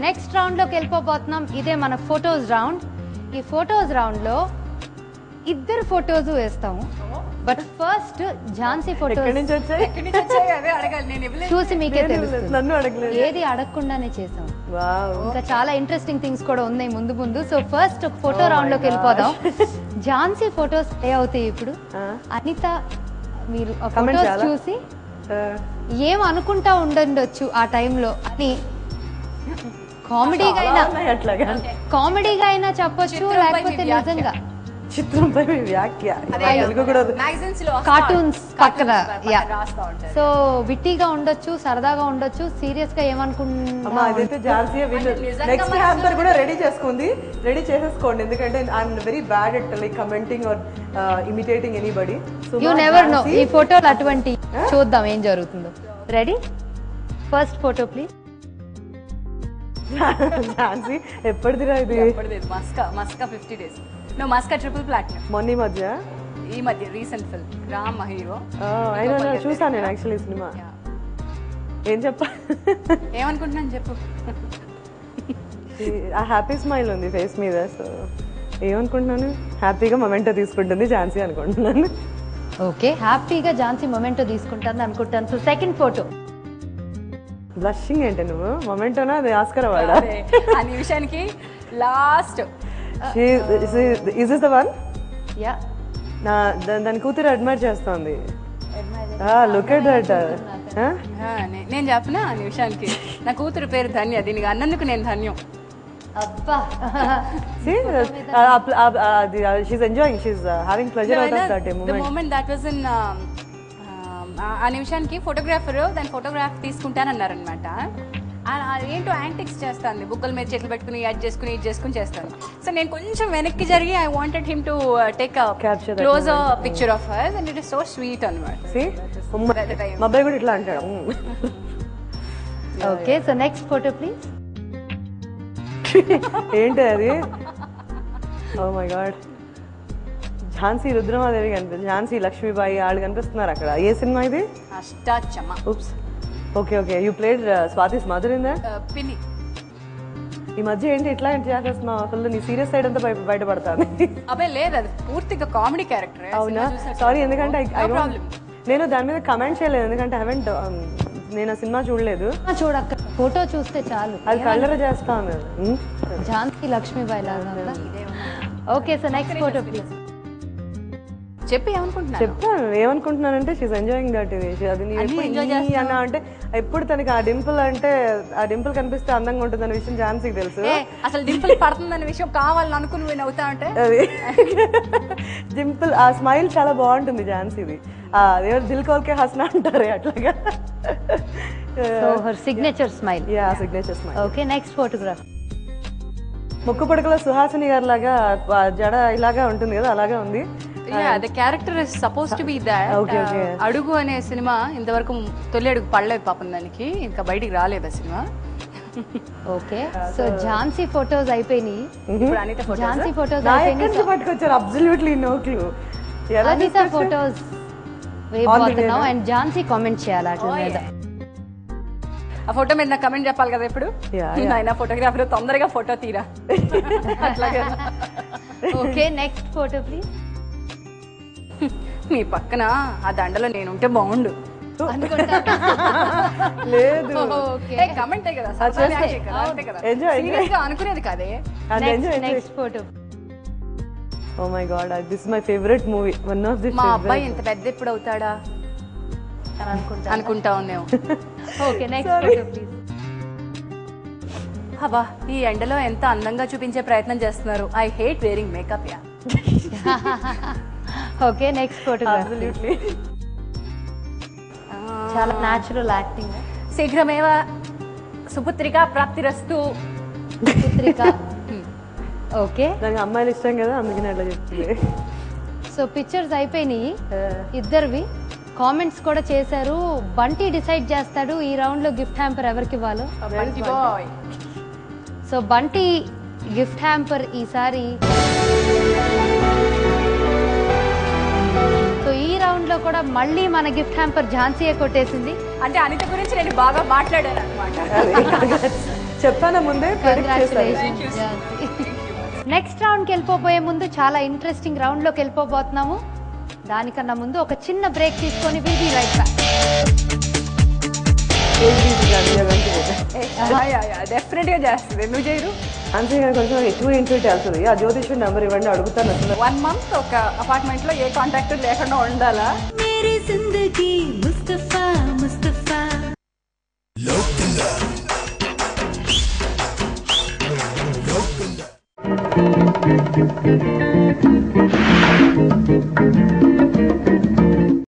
Next round లోకి వెళ్ళిపోబోతున్నాం. ఇదే మన ఫోటోస్ రౌండ్. ఈ ఫోటోస్ రౌండ్ లో ఇద్దరు ఫోటోస్ వేస్తాము. బట్ ఫస్ట్ ఝాన్సీ ఫోటోస్ చూసి మీకే తెలుస్తుంది. ఏది అడగకుండానే చేసాం. ఇంకా చాలా ఇంట్రెస్టింగ్ థింగ్స్ కూడా ఉన్నాయి ముందు ముందు. సో ఫస్ట్ ఒక ఫోటో రౌండ్ లోకి వెళ్ళిపోదాం. ఝాన్సీ ఫోటోస్ ఏ అవుతాయి ఇప్పుడు. అనిత మీరు ఫోటోస్ చూసి ఏం అనుకుంటా ఉండొచ్చు ఆ టైంలో అని కామెడీగా అయినా చెప్పొచ్చు, లేకపోతే నిజంగా చిత్రంపై వ్యాఖ్య కార్టూన్స్ పక్కన. సో విట్టిగా ఉండొచ్చు, సరదాగా ఉండొచ్చు, సీరియస్ గా ఏమనుకుంటున్నా. అదైతే ఝాన్సీ నెక్స్ట్ హ్యాంపర్ కూడా రెడీ చేసుకుంది. రెడీ చేసేసుకోండి, ఎందుకంటే I'm very bad at like commenting or imitating anybody. You never know. ఈ ఫోటోలు అటువంటి చూద్దాం ఏం జరుగుతుందో. Ready? First photo please. Jhansi ఎప్పటిదిరా ఇది? మస్కా 50 days. నువ్వు మస్కా ట్రిపుల్ ప్లాటినం మొన్న ఈ మధ్య రీసెంట్ ఫిల్మ్ రామ్ హీరో. అయినా చూసాను నేను యాక్చువల్లీ సినిమా. ఏం ఏమనుకుంటున్నాను చెప్పు. ఆ హ్యాపీ స్మైల్ ఉంది ఫేస్ మీద. సో ఏమనుకుంటున్నాను, హ్యాపీగా మొమెంటో తీసుకుంటుంది ఝాన్సీ అనుకుంటున్నాను. ఓకే, హ్యాపీగా ఝాన్సీ మొమెంటో తీసుకుంటాను అనుకుంటాను. So second photo. బ్లషింగ్ ఏంటి నువ్వు? మొమెంటోనా అది ఆస్కర్ అవార్డా? ఆ నిమిషానికి last. Is this the one? Yeah. దాని కూతురు అడ్మైర్ చేస్తోంది. Look at that. నేను చెప్పనా ఆ నిమిషానికి నా కూతురు పేరు ధన్య. దీనికి అన్నందుకు నేను ధన్యం. అబ్బా. She's enjoying. She's having pleasure out of that moment. The moment that was in ఆ నిమిషానికి ఫోటోగ్రాఫర్ దాని ఫోటోగ్రాఫ్ తీసుకుంటానన్నారనమాట. ఏంటో యాంటిక్స్ చేస్తాను, బుక్కల మీద చేతులు పెట్టుకుని యాడ్ చేసుకుని ఇది చేసుకుని చేస్తాను. సో నేను కొంచెం వెనక్కి జరిగి I wanted him to take close picture of her and it is so sweet అన్నమాట. మా అబ్బాయి కూడా ఇట్లా అంటాడు. Okay, so next photo please. ఏంటి అది? Oh my god. Jhansi Rudramadevi కనిపిస్తుంది, ఝాన్సీ లక్ష్మీబాయి వాళ్ళు కనిపిస్తున్నారు అక్కడ. ఏ సినిమా ఇది? Ashta Chamma. Oops. Okay. You played Swati's mother in that? Pini. ఈ మధ్య ఏంటి ఇట్లా చేసేస్తున్నావు? అసలు నీ సీరియస్ సైడ్ అంతా బయటపడతాను. అబ్బాయి లేదు, అది పూర్తిగా కామెడీ క్యారెక్టర్. అవునా? సారీ, ఎందుకంటే నేను దాని మీద కమెంట్ చేయలేదు, ఎందుకంటే నేను ఆ సినిమా చూడలేదు. చూడక్క, ఫోటో చూస్తే చాలు. అది కలర్ చేస్తా ఉంది. ఝాన్సీ లక్ష్మీబాయి లాగా. Okay, so next photo please. చెప్పి చెప్తాను ఏమనుకుంటున్నానంటే షీస్ ఎంజాయింగ్ దట్. ఇది అది అన్నా అంటే ఎప్పుడు తనకి ఆ డింపుల్ అంటే ఆ డింపుల్ కనిపిస్తే అందంగా ఉంటుంది అనే విషయం ఝాన్సీకి తెలుసు. అసలు డింపుల్ పడుతుందనే విషయం కావాలని అనుకుని నవ్వుతా అంటే అది డింపుల్ ఆ స్మైల్ చాలా బాగుంటుంది ఝాన్సీది. అదేదో దిల్ కోల్కే హస్నా అంటారు అట్లాగా. So her signature smile. Yeah, signature smile. Okay, next photograph. ముక్కు పడకలో సుహాసిని గారి లాగా జడ ఇలాగా ఉంటుంది కదా, అలాగే ఉంది. the character is supposed to be that. అడుగు అనే సినిమా ఇంతవరకు తొలి అడుగు పడలేదు పాపం దానికి, ఇంకా బయటికి రాలేదు ఆ సినిమా. ఓకే, సో ఝాన్సీ ఫోటోస్ అయిపోయినాయి. ఇప్పుడు అనిత ఫోటోస్. ఝాన్సీ ఫోటోస్ అయిపోయినాయి. పట్టుకొచ్చారు absolutely no clue. Anitha photos వేయబోతున్నాం అండ్ ఝాన్సీ కామెంట్ చేయాలి అట్లా మీద. ఆ ఫోటో మీద నాకు కమెంట్ చెప్పాలి కదా ఇప్పుడు. ఆయన ఫోటోగ్రాఫర్ తొందరగా ఫోటో తీరా. అట్లాగే. Okay, next photo please. మీ పక్కన ఆ దండలో నేనుంటే బాగుండు లేదు. కమెంటే కదా అనుకునేది కాదే. Next photo. Oh my god, this is my favourite movie. One of the. మా అబ్బాయి ఎంత పెద్ద ఎప్పుడు అవుతాడా అనుకుంటా ఉన్నావు. Okay, next photo please. అబ్బా, ఈ ఎండలో ఎంత అందంగా చూపించే ప్రయత్నం చేస్తున్నారు. I hate wearing makeup. Ya. Okay, next photograph. Absolutely చాలా న్యాచురల్ యాక్టింగ్. శీఘ్రమేవ సుపుత్రిక ప్రాప్తిరస్తు. సుపుత్రిక. ఓకే, దానికి అమ్మాయిలు ఇష్టం కదా, అందుకని అట్లా చెప్తుంది. సో పిక్చర్స్ అయిపోయినాయి ఇద్దరివి. కామెంట్స్ కూడా చేశారు. బంటి డిసైడ్ చేస్తాడు ఈ రౌండ్ లో గిఫ్ట్ హ్యాంపర్ ఎవరికి ఇవ్వాలో. సో బంటి గిఫ్ట్ హ్యాంపర్ ఈసారి. సో ఈ రౌండ్ లో కూడా మళ్ళీ మన గిఫ్ట్ హ్యాంపర్ ఝాన్సీయే కొట్టేసింది. అంటే అనిత గురించి నేను బాగా మాట్లాడాను అనమాట. చెప్పాను ముందే ప్రెడిక్ట్ చేశాను. నెక్స్ట్ రౌండ్కి వెళ్ళిపోబోయే ముందు చాలా ఇంట్రెస్టింగ్ రౌండ్లోకి వెళ్ళిపోబోతున్నాము. దానికన్నా ముందు ఒక చిన్న బ్రేక్ తీసుకొని will be right back. Definite గా చేస్తుంది, ఎందుకు చేయరు? అంతే కానీ కొంచెం ఎక్కువ ఇంట్రెస్ట్ వెళ్తుంది. ఆ జ్యోతిష్యం నెంబర్ ఇవ్వండి అడుగుతాను. అసలు 1 month ఒక అపార్ట్మెంట్ లో ఏ కాంటాక్ట్ లేకుండా ఉండాలా?